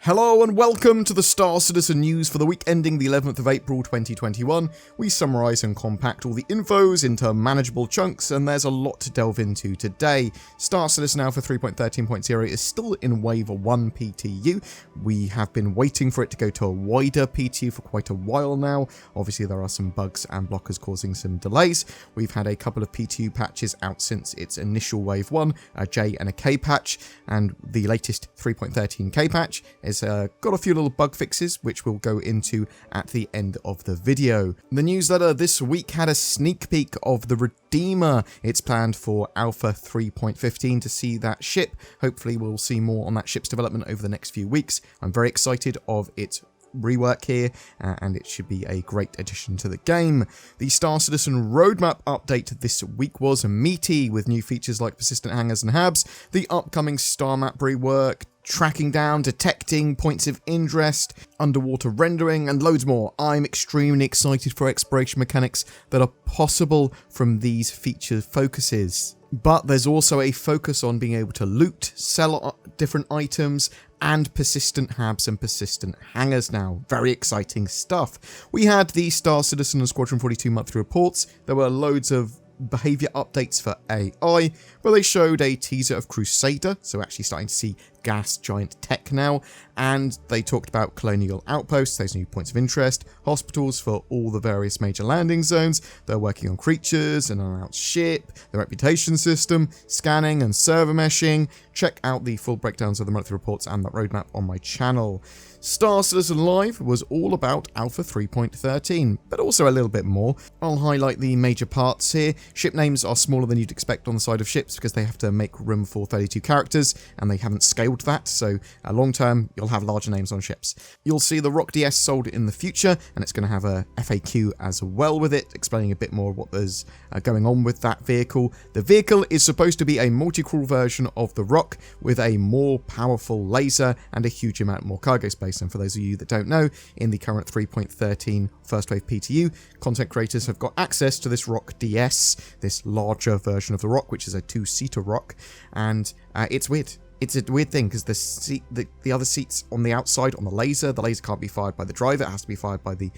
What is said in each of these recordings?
Hello and welcome to the Star Citizen news for the week ending the 11th of April 2021. We summarise and compact all the infos into manageable chunks, and there's a lot to delve into today. Star Citizen Alpha 3.13.0 is still in Wave 1 PTU. We have been waiting for it to go to a wider PTU for quite a while now. Obviously there are some bugs and blockers causing some delays. We've had a couple of PTU patches out since its initial Wave 1, a J and a K patch, and the latest 3.13K patch is got a few little bug fixes, which we'll go into at the end of the video. The newsletter this week had a sneak peek of the Redeemer. It's planned for Alpha 3.15 to see that ship. Hopefully we'll see more on that ship's development over the next few weeks. I'm very excited of its rework here, and it should be a great addition to the game. The Star Citizen roadmap update this week was meaty, with new features like persistent hangars and habs, the upcoming StarMap rework, tracking down, detecting points of interest, underwater rendering, and loads more. I'm extremely excited for exploration mechanics that are possible from these feature focuses. But there's also a focus on being able to loot, sell different items, and persistent habs and persistent hangars now. Very exciting stuff. We had the Star Citizen and Squadron 42 monthly reports. There were loads of behavior updates for AI, where they showed a teaser of Crusader, so actually starting to see gas giant tech now, and they talked about colonial outposts, those new points of interest, hospitals for all the various major landing zones. They're working on creatures, an unannounced ship, the reputation system, scanning and server meshing. Check out the full breakdowns of the monthly reports and that roadmap on my channel. Star Citizen Live was all about Alpha 3.13, but also a little bit more. I'll highlight the major parts here. Ship names are smaller than you'd expect on the side of ships because they have to make room for 32 characters, and they haven't scaled that, so long term you'll have larger names on ships. You'll see the Rock DS sold in the future, and it's going to have a FAQ as well with it, explaining a bit more what there's going on with that vehicle. The vehicle is supposed to be a multi-crew version of the Rock with a more powerful laser and a huge amount more cargo space. And for those of you that don't know, in the current 3.13 First Wave PTU, content creators have got access to this Rock DS, this larger version of the Rock, which is a two-seater Rock, and it's weird. It's a weird thing because the other seats on the outside on the laser can't be fired by the driver, it has to be fired by the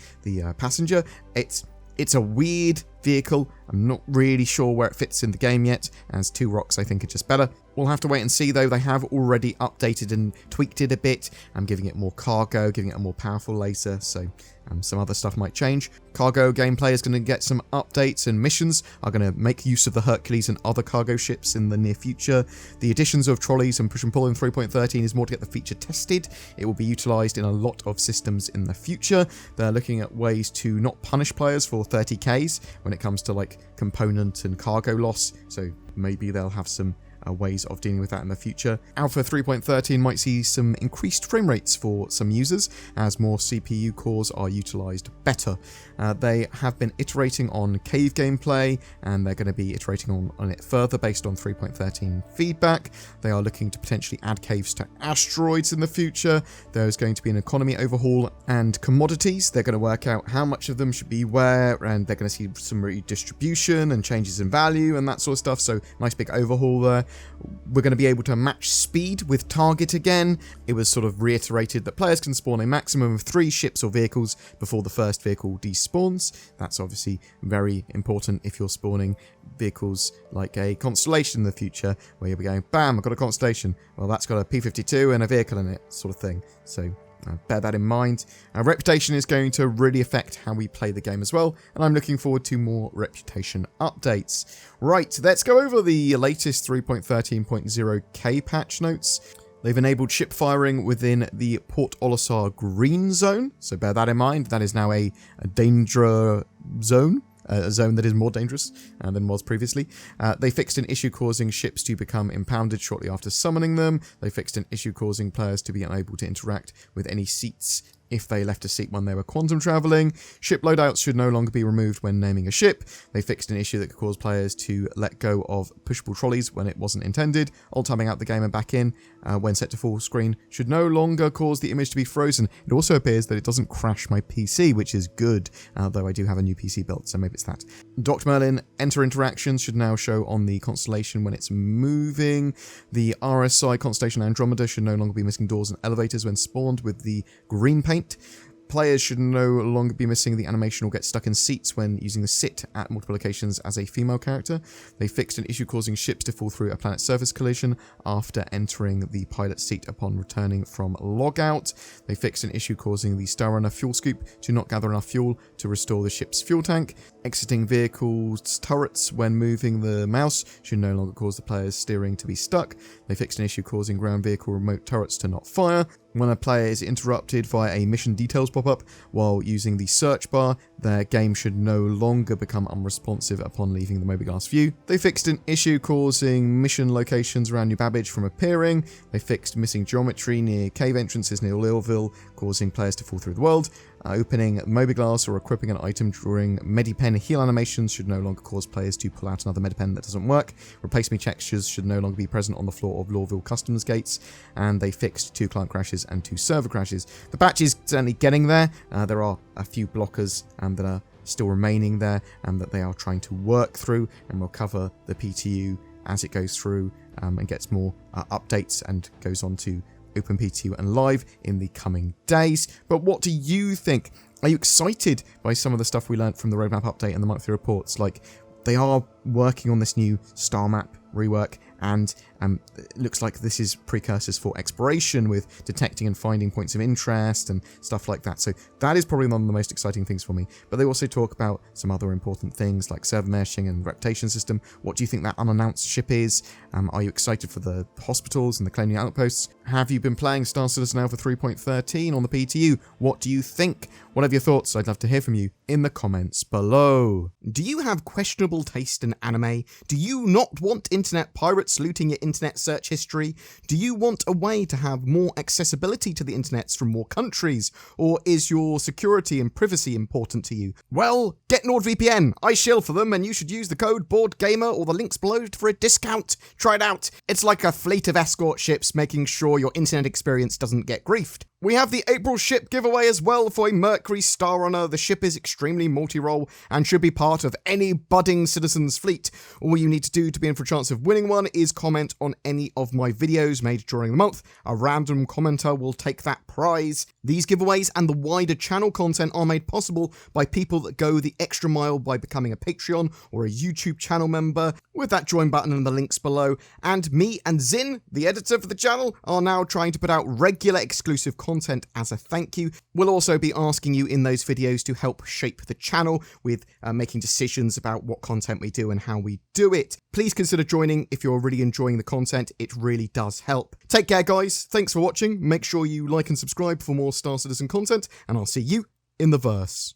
passenger. It's a weird vehicle. I'm not really sure where it fits in the game yet, as two Rocks I think are just better. We'll have to wait and see though. They have already updated and tweaked it a bit. I'm giving it more cargo, giving it a more powerful laser, so some other stuff might change. Cargo gameplay is going to get some updates, and missions are going to make use of the Hercules and other cargo ships in the near future. The additions of trolleys and push and pull in 3.13 is more to get the feature tested. It will be utilised in a lot of systems in the future. They're looking at ways to not punish players for 30Ks when it comes to like component and cargo loss, so maybe they'll have some ways of dealing with that in the future. Alpha 3.13 might see some increased frame rates for some users as more CPU cores are utilized better. They have been iterating on cave gameplay, and they're going to be iterating on it further based on 3.13 feedback. They are looking to potentially add caves to asteroids in the future. There's going to be an economy overhaul and commodities. They're going to work out how much of them should be where, and they're going to see some redistribution and changes in value and that sort of stuff, so nice big overhaul there. We're going to be able to match speed with target again. It was sort of reiterated that players can spawn a maximum of 3 ships or vehicles before the first vehicle despawns. That's obviously very important if you're spawning vehicles like a Constellation in the future, where you'll be going, bam, I've got a Constellation. Well, that's got a P-52 and a vehicle in it, sort of thing. So bear that in mind. Reputation is going to really affect how we play the game as well, and I'm looking forward to more reputation updates. Right, let's go over the latest 3.13.0K patch notes. They've enabled ship firing within the Port Olisar green zone, so bear that in mind. That is now a danger zone. A zone that is more dangerous than was previously. They fixed an issue causing ships to become impounded shortly after summoning them. They fixed an issue causing players to be unable to interact with any seats if they left a seat when they were quantum traveling. Ship loadouts should no longer be removed when naming a ship. They fixed an issue that could cause players to let go of pushable trolleys when it wasn't intended. Alt-tabbing out the game and back in when set to full screen should no longer cause the image to be frozen. It also appears that it doesn't crash my PC, which is good, though I do have a new PC built, so maybe it's that. Docked Merlin enter interactions should now show on the constellation when it's moving. The RSI constellation Andromeda should no longer be missing doors and elevators when spawned with the green paint. Players should no longer be missing the animation or get stuck in seats when using the sit at multiple occasions as a female character. They fixed an issue causing ships to fall through a planet surface collision after entering the pilot seat upon returning from logout. They fixed an issue causing the Starrunner fuel scoop to not gather enough fuel to restore the ship's fuel tank. Exiting vehicles' turrets when moving the mouse should no longer cause the player's steering to be stuck. They fixed an issue causing ground vehicle remote turrets to not fire. When a player is interrupted via a mission details pop-up while using the search bar, their game should no longer become unresponsive upon leaving the mobiGlass view. They fixed an issue causing mission locations around New Babbage from appearing. They fixed missing geometry near cave entrances near Lilville, causing players to fall through the world. Opening mobiGlass or equipping an item during Medipen heal animations should no longer cause players to pull out another Medipen that doesn't work. Replace me textures should no longer be present on the floor of Lawville customs gates. And they fixed 2 client crashes and 2 server crashes. The patch is certainly getting there. There are a few blockers that are still remaining there and that they are trying to work through, and we'll cover the PTU as it goes through and gets more updates and goes on to Open PTU and live in the coming days. But what do you think? Are you excited by some of the stuff we learned from the roadmap update and the monthly reports? Like, they are working on this new StarMap rework, and it looks like this is precursors for exploration with detecting and finding points of interest and stuff like that. So that is probably one of the most exciting things for me. But they also talk about some other important things like server meshing and reputation system. What do you think that unannounced ship is? Are you excited for the hospitals and the colonial outposts? Have you been playing Star Citizen now for 3.13 on the PTU? What do you think? What are your thoughts? I'd love to hear from you in the comments below. Do you have questionable taste in anime? Do you not want internet pirates looting your internet search history? Do you want a way to have more accessibility to the internets from more countries? Or is your security and privacy important to you? Well, get NordVPN. I shill for them, and you should use the code BoredGamer or the links below for a discount. Try it out. It's like a fleet of escort ships making sure your internet experience doesn't get griefed. We have the April ship giveaway as well for a Mercury Starrunner. The ship is extremely multi-role and should be part of any budding citizen's fleet. All you need to do to be in for a chance of winning one is comment on any of my videos made during the month. A random commenter will take that prize. These giveaways and the wider channel content are made possible by people that go the extra mile by becoming a Patreon or a YouTube channel member with that join button and the links below. And me and Zin, the editor for the channel, are now trying to put out regular exclusive content as a thank you. We'll also be asking you in those videos to help shape the channel with making decisions about what content we do and how we do it. Please consider joining if you're really enjoying the content. It really does help. Take care, guys. Thanks for watching. Make sure you like and subscribe for more Star Citizen content, and I'll see you in the verse.